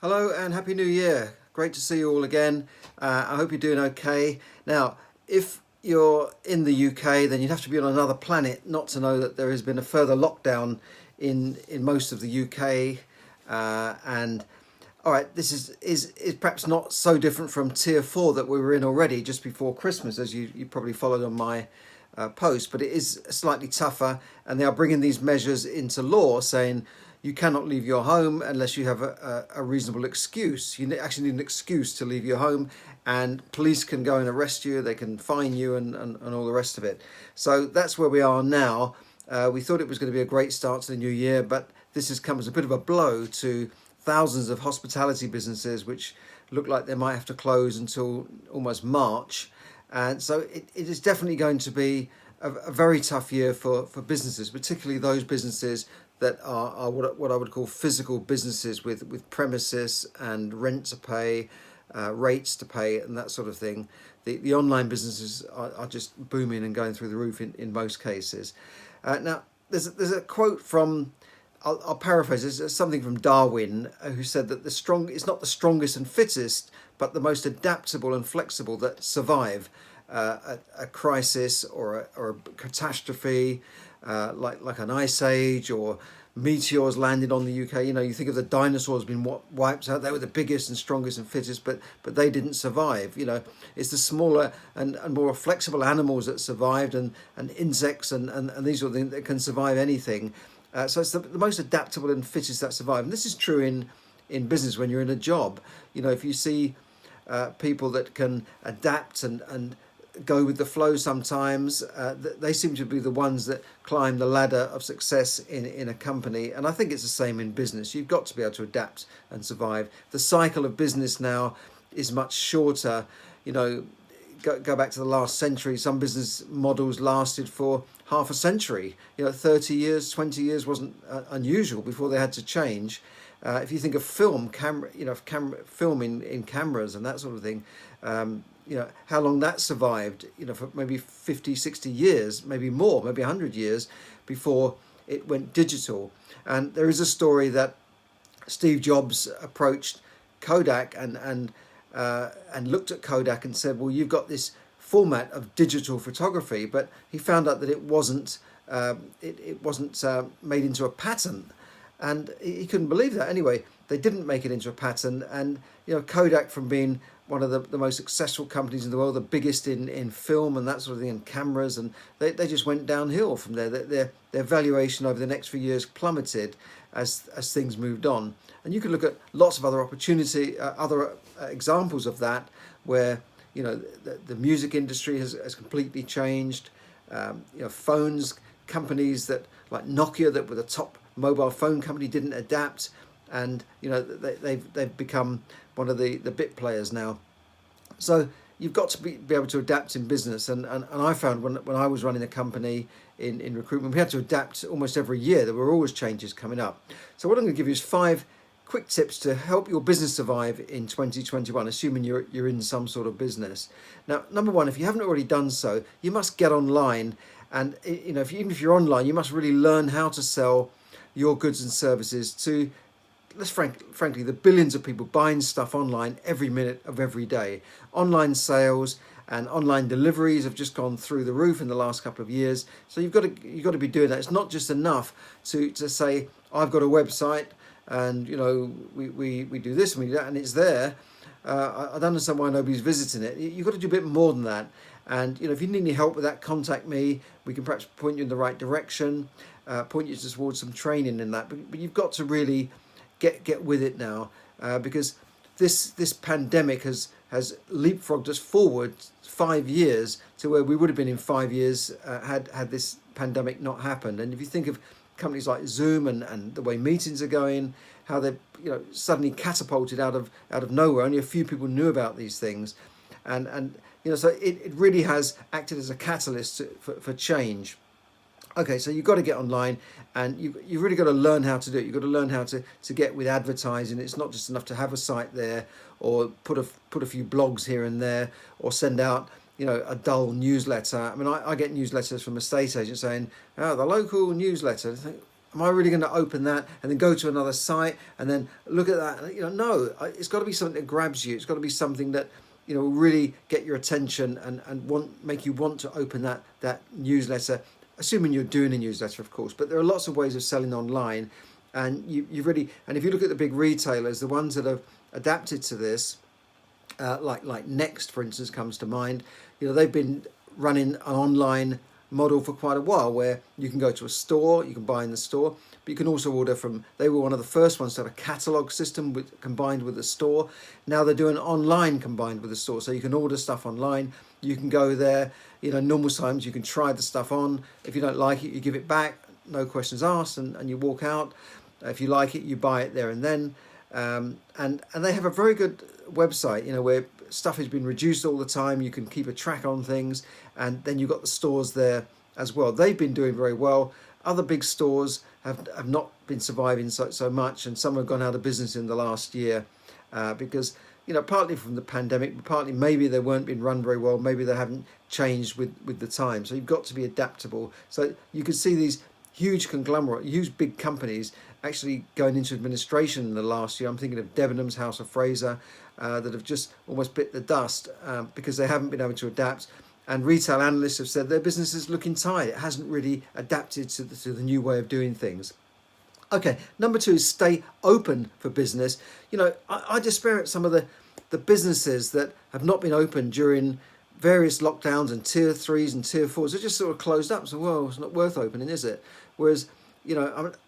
Hello and Happy New Year. Great to see you all again. I hope you're doing okay. Now, if you're in the UK, then you'd have to be on another planet not to know that there has been a further lockdown in most of the UK. And all right, this is perhaps not so different from Tier 4 that we were in already just before Christmas, as you probably followed on my post, but it is slightly tougher, and they are bringing these measures into law saying you cannot leave your home unless you have a reasonable excuse. You actually need an excuse to leave your home, and police can go and arrest you, they can fine you, and all the rest of it. So that's where we are now. We thought it was going to be a great start to the new year, but this has come as a bit of a blow to thousands of hospitality businesses, which look like they might have to close until almost March. And so it is definitely going to be a very tough year for businesses, particularly those businesses that are what I would call physical businesses with premises and rent to pay, rates to pay, and that sort of thing. The online businesses are just booming and going through the roof in most cases. Now, there's a quote from, I'll paraphrase this, it's something from Darwin, who said that it's not the strongest and fittest, but the most adaptable and flexible that survive a crisis or a catastrophe, like an ice age or meteors landed on the UK. You know, you think of the dinosaurs being wiped out. They were the biggest and strongest and fittest, but they didn't survive. You know, it's the smaller and more flexible animals that survived, and insects and these sort of things that can survive anything. So it's the most adaptable and fittest that survive. And this is true in business when you're in a job. You know, if you see people that can adapt and go with the flow sometimes, they seem to be the ones that climb the ladder of success in a company. And I think it's the same in business. You've got to be able to adapt and survive. The cycle of business now is much shorter. You know, go back to the last century, some business models lasted for half a century. You know, 30 years, 20 years wasn't unusual before they had to change. If you think of film, film in cameras and that sort of thing, you know, how long that survived, you know, for maybe 50, 60 years, maybe more, maybe 100 years before it went digital. And there is a story that Steve Jobs approached Kodak and looked at Kodak and said, well, you've got this format of digital photography, but he found out that it wasn't made into a pattern. And he couldn't believe that. Anyway, they didn't make it into a pattern. And, you know, Kodak, from being one of the most successful companies in the world, the biggest in film and that sort of thing, and cameras, and they just went downhill from there. Their valuation over the next few years plummeted as things moved on. And you could look at lots of other examples of that, where, you know, the music industry has completely changed. You know, phones companies that like Nokia, that were the top mobile phone company, didn't adapt, and you know they've become one of the bit players now. So you've got to be able to adapt in business, and I found when I was running a company in recruitment, we had to adapt almost every year. There were always changes coming up. So what I'm going to give you is 5 quick tips to help your business survive in 2021, assuming you're in some sort of business. Now, number 1, if you haven't already done so, you must get online, and you know, even if you're online, you must really learn how to sell your goods and services to, frankly, the billions of people buying stuff online every minute of every day. Online sales and online deliveries have just gone through the roof in the last couple of years. So you've got to be doing that. It's not just enough to say, I've got a website and, you know, we do this and we do that and it's there. I don't understand why nobody's visiting it. You've got to do a bit more than that. And, you know, if you need any help with that, contact me. We can perhaps point you in the right direction, point you towards some training in that. But you've got to really get with it now, because this pandemic has leapfrogged us forward 5 years to where we would have been in 5 years had this pandemic not happened. And if you think of companies like Zoom and the way meetings are going, how they're, you know, suddenly catapulted out of nowhere. Only a few people knew about these things, and you know, so it really has acted as a catalyst for change. Okay, so you've got to get online, and you've really got to learn how to do it. You've got to learn how to get with advertising. It's not just enough to have a site there, or put a few blogs here and there, or send out, you know, a dull newsletter. I mean, I get newsletters from estate agents saying, oh, the local newsletter. I think, am I really going to open that and then go to another site and then look at that? No, it's got to be something that grabs you. It's got to be something that will really get your attention and make you want to open that newsletter, assuming you're doing a newsletter, of course. But there are lots of ways of selling online, and and if you look at the big retailers, the ones that have adapted to this, like Next, for instance, comes to mind. They've been running an online model for quite a while, where you can go to a store, you can buy in the store, but you can also order from. They were one of the first ones to have a catalogue system combined with the store. Now they're doing online combined with the store, so you can order stuff online. You can go there. Normal times you can try the stuff on. If you don't like it, you give it back, no questions asked, and you walk out. If you like it, you buy it there and then. And they have a very good website, where stuff has been reduced all the time. You can keep a track on things, and then you've got the stores there as well. They've been doing very well. Other big stores have not been surviving so much, and some have gone out of business in the last year because partly from the pandemic, but partly maybe they weren't being run very well. Maybe they haven't changed with the time. So you've got to be adaptable. So you can see these huge big companies actually going into administration in the last year. I'm thinking of Debenhams, House of Fraser, that have just almost bit the dust because they haven't been able to adapt. And retail analysts have said their business is looking tight. It hasn't really adapted to the new way of doing things. Okay, number 2 is stay open for business. I despair at some of the businesses that have not been open during various lockdowns and tier 3s and tier 4s. They're just sort of closed up. So, well, it's not worth opening, is it? Whereas,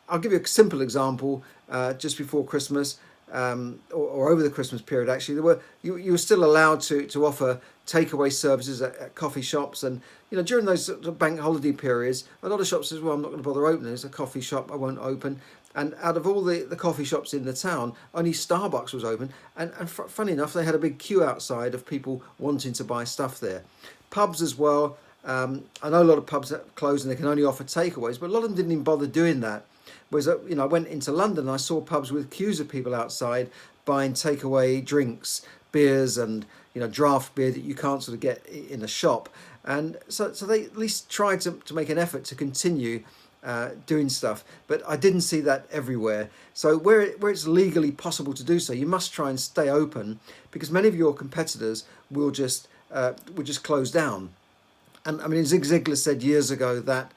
I'll give you a simple example. Just before Christmas, or over the Christmas period, actually, you were still allowed to offer takeaway services at coffee shops, and during those sort of bank holiday periods, a lot of shops says, well, I'm not going to bother opening. It's a coffee shop, I won't open. And out of all the coffee shops in the town, only Starbucks was open, and funny enough, they had a big queue outside of people wanting to buy stuff there. Pubs as well. I know a lot of pubs that close and they can only offer takeaways, but a lot of them didn't even bother doing that. Whereas, I went into London and I saw pubs with queues of people outside buying takeaway drinks, beers, and draft beer that you can't sort of get in a shop. And so they at least tried to make an effort to continue doing stuff. But I didn't see that everywhere. So where it's legally possible to do so, you must try and stay open, because many of your competitors will just close down. And I mean, Zig Ziglar said years ago that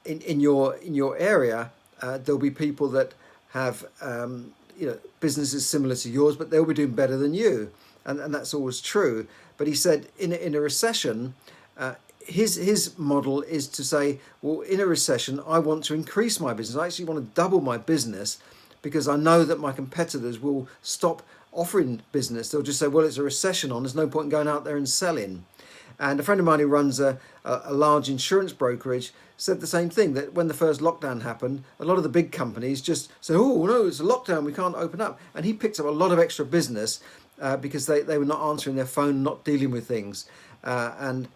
in your area there'll be people that have businesses similar to yours, but they'll be doing better than you, and that's always true. But he said in a recession, his model is to say, well, in a recession, I want to increase my business. I actually want to double my business, because I know that my competitors will stop offering business. They'll just say, well, it's a recession on, there's no point in going out there and selling. And a friend of mine who runs a large insurance brokerage said the same thing, that when the first lockdown happened, a lot of the big companies just said, oh, no, it's a lockdown, we can't open up. And he picked up a lot of extra business because they were not answering their phone, not dealing with things. I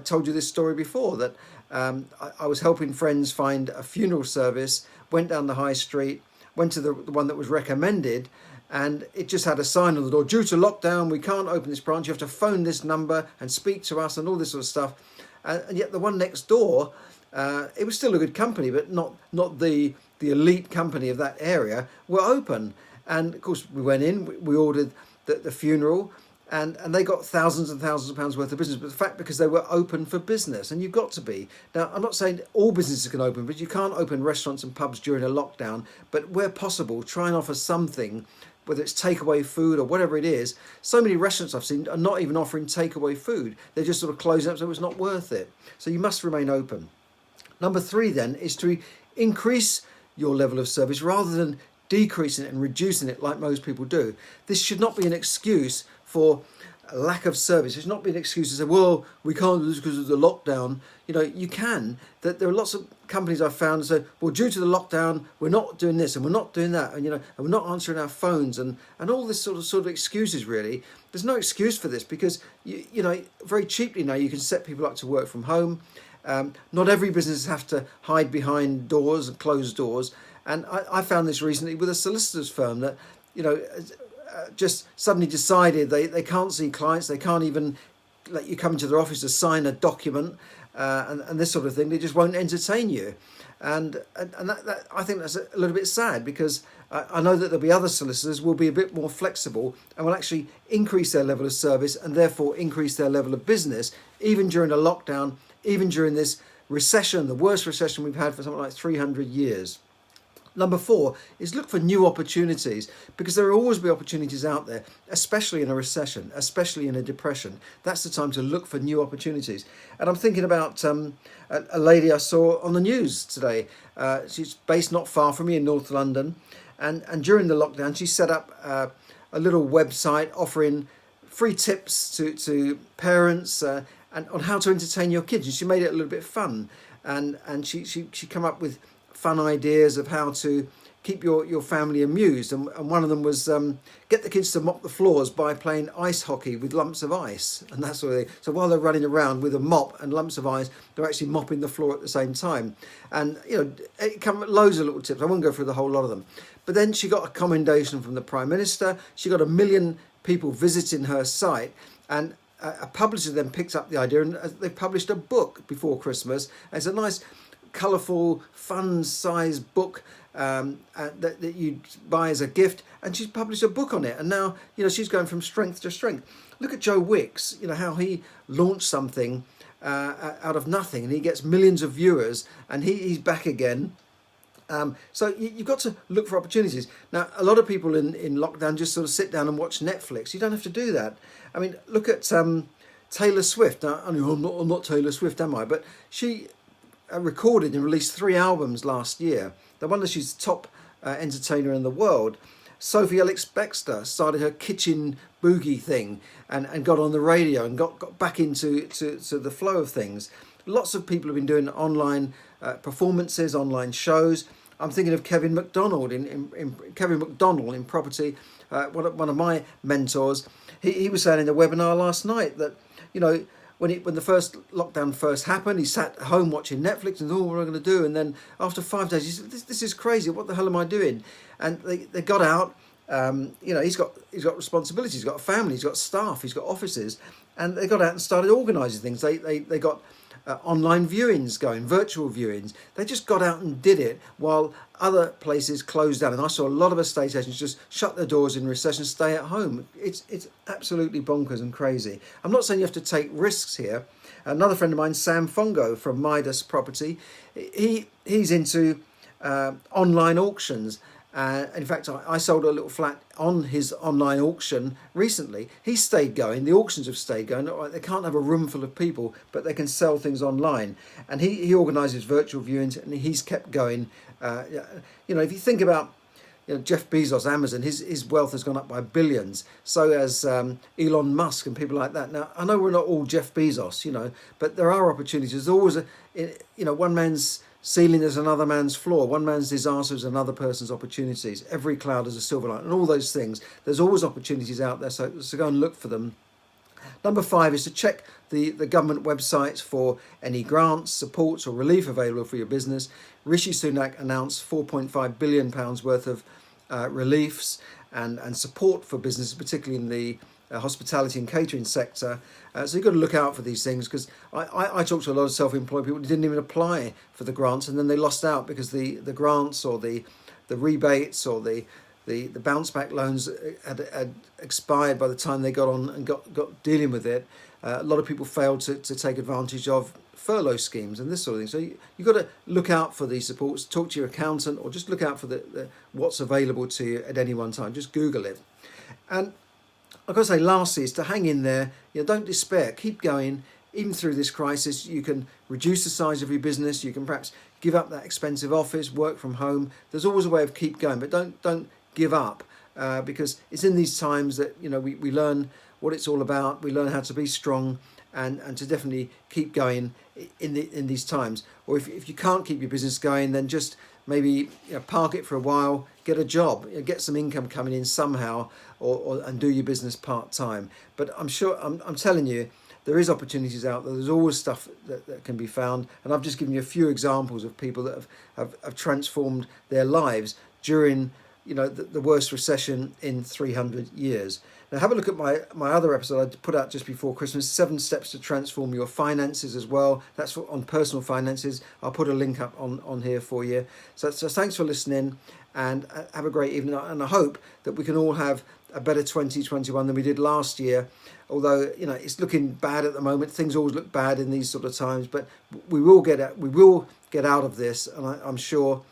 told you this story before, that I was helping friends find a funeral service, went down the high street, went to the one that was recommended, and it just had a sign on the door, due to lockdown, we can't open this branch, you have to phone this number and speak to us, and all this sort of stuff. And yet the one next door, it was still a good company, but not the elite company of that area, were open. And of course we went in, we ordered the funeral, and they got thousands and thousands of pounds worth of business. But the fact, because they were open for business, and you've got to be. Now, I'm not saying all businesses can open, but you can't open restaurants and pubs during a lockdown. But where possible, try and offer something, whether it's takeaway food or whatever it is. So many restaurants I've seen are not even offering takeaway food. They're just sort of closing up, so it's not worth it. So you must remain open. Number 3 then is to increase your level of service rather than decreasing it and reducing it like most people do. This should not be an excuse for a lack of service. It should not be an excuse to say, well, we can't do this because of the lockdown. You can. That there are lots of companies I've found that say, well, due to the lockdown, we're not doing this and we're not doing that, and we're not answering our phones, and all this sort of excuses. Really, there's no excuse for this, because very cheaply now you can set people up to work from home. Not every business have to hide behind doors and closed doors. And I found this recently with a solicitor's firm that just suddenly decided they can't see clients, they can't even let you come into their office to sign a document, and this sort of thing. They just won't entertain you. And that I think that's a little bit sad, because I know that there'll be other solicitors will be a bit more flexible and will actually increase their level of service and therefore increase their level of business, even during a lockdown, even during this recession, the worst recession we've had for something like 300 years. Number 4 is look for new opportunities, because there will always be opportunities out there, especially in a recession, especially in a depression. That's the time to look for new opportunities. And I'm thinking about a lady I saw on the news today. She's based not far from me in North London. And during the lockdown, she set up a little website offering free tips to parents and on how to entertain your kids. And she made it a little bit fun. And she came up with fun ideas of how to keep your family amused, and one of them was get the kids to mop the floors by playing ice hockey with lumps of ice and that sort of thing. So while they're running around with a mop and lumps of ice, they're actually mopping the floor at the same time. And it come loads of little tips. I won't go through the whole lot of them. But then she got a commendation from the Prime Minister. She got 1 million people visiting her site, and a publisher then picked up the idea, and they published a book before Christmas. And it's a nice, colourful, fun-sized book that you buy as a gift, and she's published a book on it. And now she's going from strength to strength. Look at Joe Wicks, how he launched something out of nothing, and he gets millions of viewers, and he's back again. So you've got to look for opportunities. Now, a lot of people in lockdown just sort of sit down and watch Netflix. You don't have to do that. I mean, look at Taylor Swift. Now, I'm not Taylor Swift, am I? But she recorded and released 3 albums last year. No wonder she's top entertainer in the world. Sophie Ellis-Bextor started her kitchen boogie thing and got on the radio and got back into the flow of things. Lots of people have been doing online performances, online shows. I'm thinking of Kevin McDonald in property, one of my mentors. He was saying in a webinar last night that when the first lockdown first happened, he sat at home watching Netflix and thought, what am I going to do? And then after 5 days, he said, this is crazy. What the hell am I doing? And they got out. He's got responsibilities. He's got a family. He's got staff. He's got offices. And they got out and started organising things. They got online viewings going, virtual viewings. They just got out and did it while other places closed down. And I saw a lot of estate agents just shut their doors in recession, stay at home. It's absolutely bonkers and crazy. I'm not saying you have to take risks here. Another friend of mine, Sam Fongo from Midas Property, he's into online auctions. In fact, I sold a little flat on his online auction recently. He stayed going. The auctions have stayed going. They can't have a room full of people, but they can sell things online. And he organises virtual viewings, and he's kept going. If you think about Jeff Bezos, Amazon, his wealth has gone up by billions. So has Elon Musk and people like that. Now, I know we're not all Jeff Bezos, but there are opportunities. There's always one man's ceiling is another man's floor. One man's disaster is another person's opportunities. Every cloud is a silver lining, and all those things. There's always opportunities out there, so go and look for them. Number 5 is to check the government websites for any grants, supports or relief available for your business. Rishi Sunak announced £4.5 billion worth of reliefs and support for businesses, particularly in the hospitality and catering sector. So you've got to look out for these things, because I talk to a lot of self-employed people who didn't even apply for the grants, and then they lost out because the grants or the rebates or the bounce back loans had expired by the time they got on and got dealing with it. A lot of people failed to take advantage of furlough schemes and this sort of thing. So you've got to look out for these supports, talk to your accountant, or just look out for the what's available to you at any one time. Just Google it. And I've got to say, lastly, is to hang in there. Don't despair. Keep going. Even through this crisis, you can reduce the size of your business. You can perhaps give up that expensive office, work from home. There's always a way of keep going, but don't give up, because it's in these times that we learn what it's all about. We learn how to be strong and to definitely keep going in these times. Or if you can't keep your business going, then just maybe park it for a while, get a job, get some income coming in somehow, and do your business part-time. But I'm telling you, there is opportunities out there. There's always stuff that can be found. And I've just given you a few examples of people that have transformed their lives during the worst recession in 300 years. Now have a look at my other episode I put out just before Christmas, 7 steps to transform your finances as well. That's on personal finances. I'll put a link up on here for you. So thanks for listening, and have a great evening. And I hope that we can all have a better 2021 than we did last year. Although it's looking bad at the moment. Things always look bad in these sort of times, but we will get out of this, and I'm sure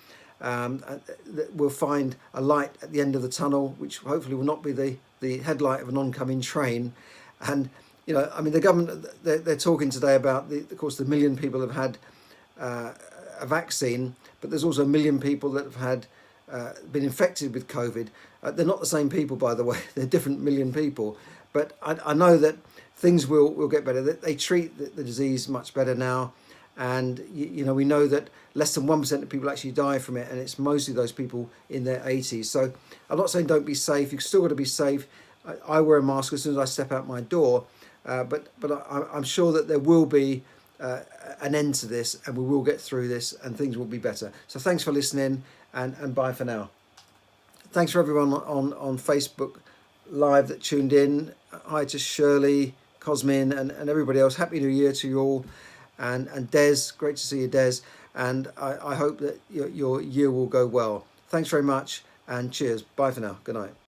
that we'll find a light at the end of the tunnel, which hopefully will not be the headlight of an oncoming train. And the government, they're talking today about of course the 1 million people have had a vaccine, but there's also 1 million people that have had been infected with COVID. They're not the same people, by the way. They're different 1 million people. But I know that things will get better. They treat the disease much better now. And, we know that less than 1% of people actually die from it. And it's mostly those people in their 80s. So I'm not saying don't be safe. You've still got to be safe. I wear a mask as soon as I step out my door. But I'm sure that there will be an end to this, and we will get through this, and things will be better. So thanks for listening, and bye for now. Thanks for everyone on Facebook Live that tuned in. Hi to Shirley, Cosmin, and everybody else. Happy New Year to you all. And Des, great to see you, Des. And I hope that your year will go well. Thanks very much, and cheers. Bye for now. Good night.